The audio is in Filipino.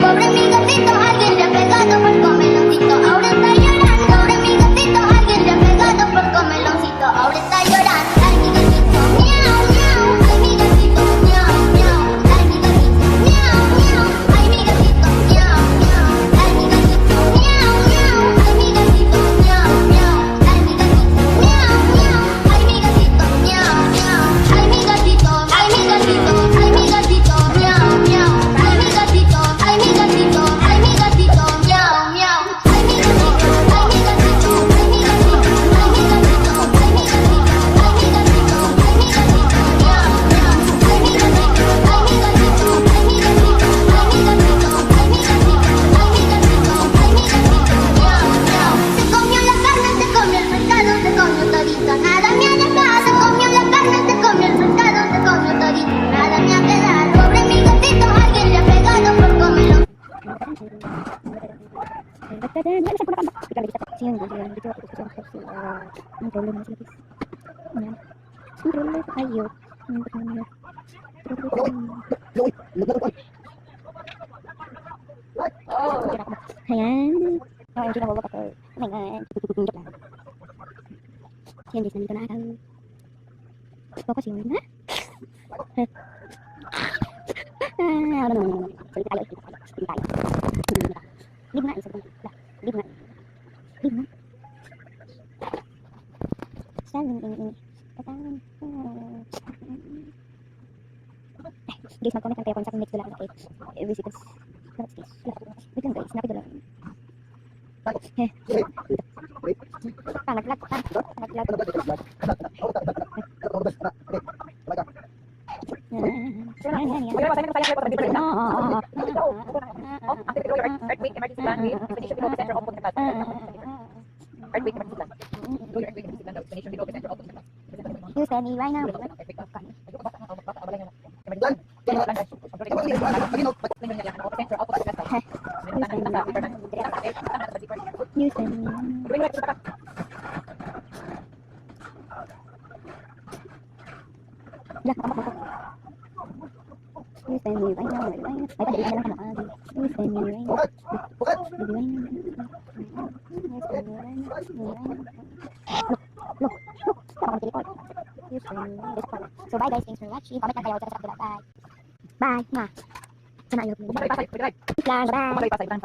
Pobre mi gatito, alguien le ha pegado por comeloncito. Ahora está llorando. Pobre mi gatito, alguien le ha pegado por comeloncito. Ahora está llorando. Ay, mi gatito, miau, miau. Ay, mi gatito, miau, miau. Ay, mi gatito, miau, miau. Ay, mi gatito, miau, miau. Ay, mi gatito, miau, miau. Ay, mi gatito, miau, miau. Ay, mi gatito, miau, miau. Ay, mi gatito, miau, miau. Ay, mi gatito, ay, mi gatito, ay, mi gatito, miau, miau. Ay, mi gatito, ay, mi gatito, ay, mi gatito, miau, miau. Ay, mi gatito, ay, mi gatito, ay, mi gatito, ay, mi gatito, ay, mi gatito, ay, mi gatito, ay, mi gatito, miau, miau. Ay, mi gatito, ay, mi gatito, ay, mi gatito, ay, mi gatito, ay, mi gatito, ay, mi gatito, ay, mi gatito, miau, miau. Se comió la carne, se comió el pescado, se comió todito, nada me ha dejado. Se comió la carne, se comió el pescado, se comió todito, nada me ha quedado. Pobre mi gatito, alguien le ha pegado por comerlo. Ayan. Oh, yung kinahulog ako. Oh my god. Yan, guys, nandito na ako. Focus yun, ha? No. Salita tayo, salita tayo. Leave na, isa ko. Leave na. Leave na. Sabi ini. Katawan. Guys, mag-comment lang kayo kung sa next wala ako kay visitors. Wait lang guys, napid lang. Panaglag. Earthquake emergency plan with expedition below the center of Punta Earthquake emergency plan. Earthquake emergency plan. Expedition below the center of Punta You send me right now. You send me. You send me right now. Ay, padali na lang ka na. You send me right now. So bye guys, thanks for watching. Comment lang kayo sa kapila. Bye. Bye. Ma. Sana ayun. Bye. Bye. Bye.